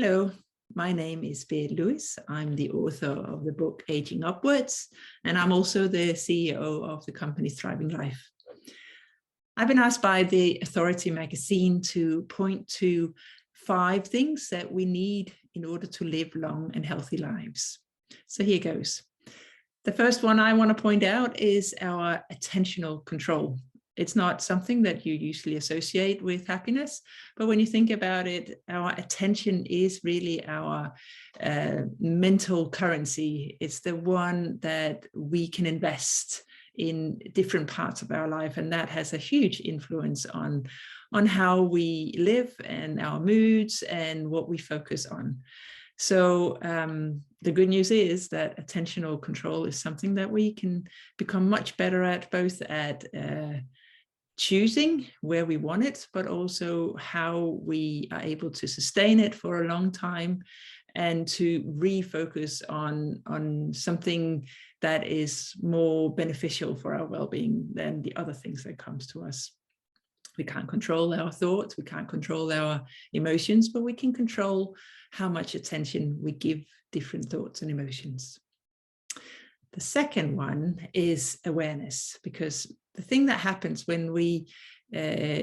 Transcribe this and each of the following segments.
Hello, my name is Berit Lewis. I'm the author of the book Aging Upwards, and I'm also the CEO of the company Thriving Life. I've been asked by the Authority magazine to point to 5 things that we need in order to live long and healthy lives. So here goes. The first one I want to point out is our attentional control. It's not something that you usually associate with happiness, but when you think about it, our attention is really our mental currency. It's the one that we can invest in different parts of our life, and that has a huge influence on how we live and our moods and what we focus on. So the good news is that attentional control is something that we can become much better at, both at choosing where we want it, but also how we are able to sustain it for a long time and to refocus on something that is more beneficial for our well-being than the other things that comes to us. We can't control our thoughts, we can't control our emotions, but we can control how much attention we give different thoughts and emotions. The second one is awareness, because the thing that happens when we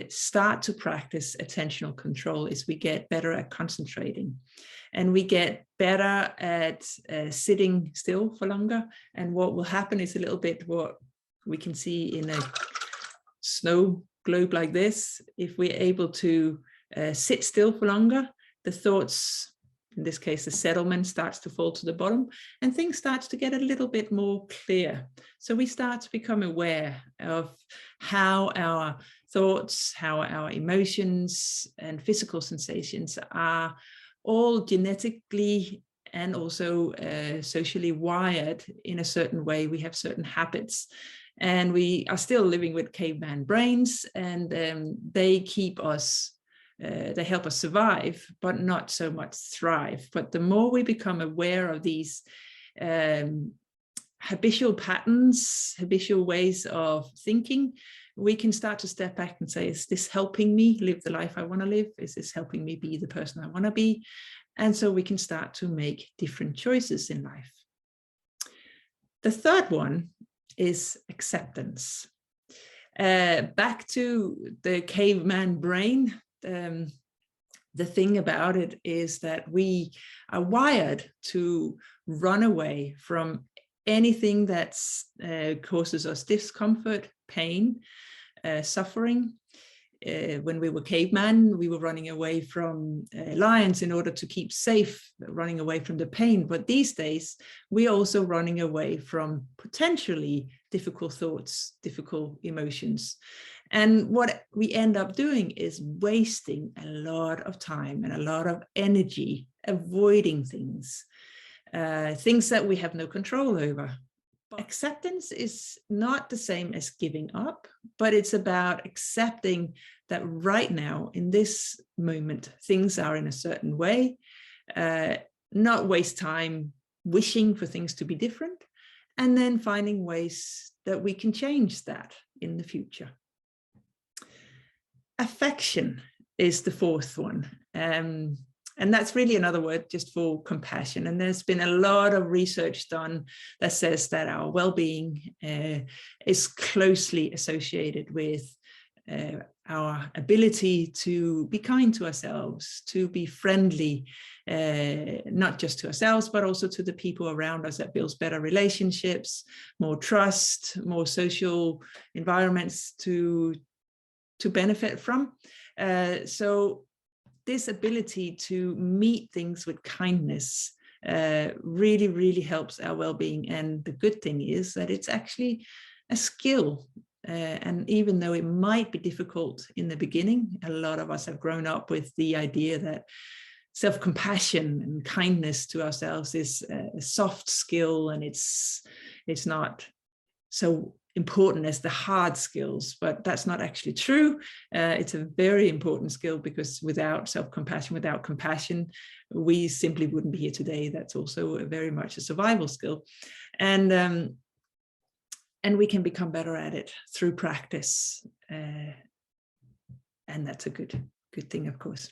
start to practice attentional control is we get better at concentrating, and we get better at sitting still for longer. And what will happen is a little bit what we can see in a snow globe like this. If we're able to sit still for longer, the thoughts, in this case, the settlement, starts to fall to the bottom and things starts to get a little bit more clear. So we start to become aware of how our thoughts, how our emotions and physical sensations are all genetically and also socially wired in a certain way. We have certain habits, and we are still living with caveman brains, and they keep us they help us survive, but not so much thrive. But the more we become aware of these habitual patterns, habitual ways of thinking, we can start to step back and say, is this helping me live the life I want to live? Is this helping me be the person I want to be? And so we can start to make different choices in life. The third one is acceptance. Back to the caveman brain. The thing about it is that we are wired to run away from anything that causes us discomfort, pain, suffering. When we were cavemen, we were running away from lions in order to keep safe, running away from the pain. But these days, we're also running away from potentially difficult thoughts, difficult emotions. And what we end up doing is wasting a lot of time and a lot of energy avoiding things, things that we have no control over. Acceptance is not the same as giving up, but it's about accepting that right now, in this moment, things are in a certain way, not waste time wishing for things to be different, and then finding ways that we can change that in the future. Affection is the fourth one. And that's really another word just for compassion. And there's been a lot of research done that says that our well-being is closely associated with our ability to be kind to ourselves, to be friendly, not just to ourselves, but also to the people around us. That builds better relationships, more trust, more social environments to benefit from. So this ability to meet things with kindness really, really helps our well-being. And the good thing is that it's actually a skill. And even though it might be difficult in the beginning, a lot of us have grown up with the idea that self-compassion and kindness to ourselves is a soft skill, and it's not so important as the hard skills, but that's not actually true. It's a very important skill, because without self-compassion, without compassion, we simply wouldn't be here today. That's also very much a survival skill. And we can become better at it through practice. And that's a good thing, of course.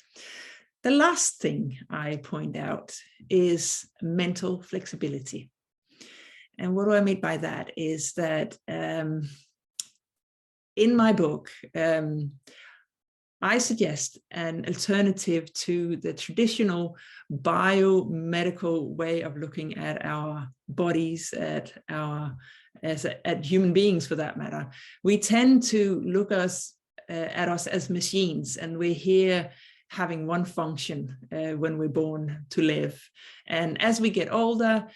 The last thing I point out is mental flexibility. And what do I mean by that is that in my book, I suggest an alternative to the traditional biomedical way of looking at our bodies, at human beings for that matter. We tend to look at us as machines, and we're here having one function when we're born to live. And as we get older,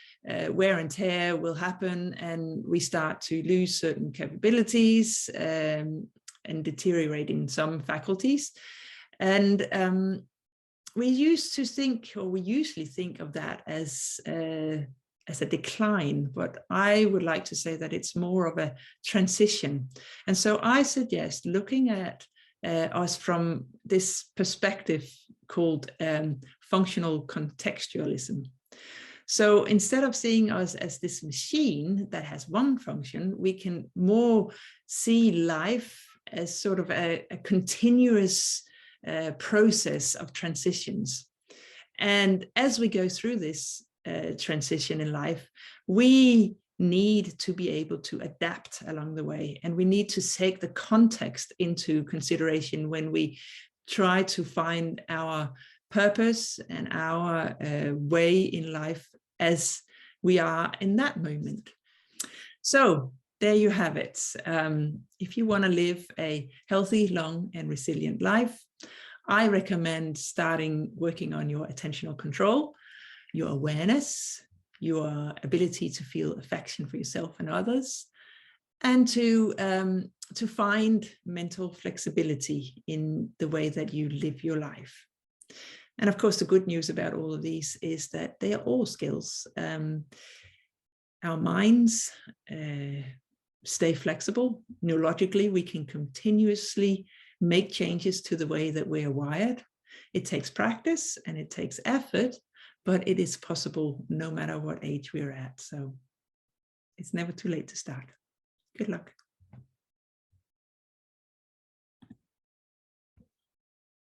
wear and tear will happen, and we start to lose certain capabilities and deteriorate in some faculties. And we usually think of that as a decline, but I would like to say that it's more of a transition. And so I suggest looking at us from this perspective called functional contextualism. So instead of seeing us as this machine that has one function, we can more see life as sort of a continuous process of transitions. And as we go through this transition in life, we need to be able to adapt along the way, and we need to take the context into consideration when we try to find our purpose and our way in life as we are in that moment. So there you have it. If you want to live a healthy, long, and resilient life, I recommend starting working on your attentional control, your awareness, your ability to feel affection for yourself and others, and to find mental flexibility in the way that you live your life. And of course, the good news about all of these is that they are all skills. Our minds stay flexible. Neurologically, we can continuously make changes to the way that we are wired. It takes practice and it takes effort, but it is possible no matter what age we're at. So it's never too late to start. Good luck.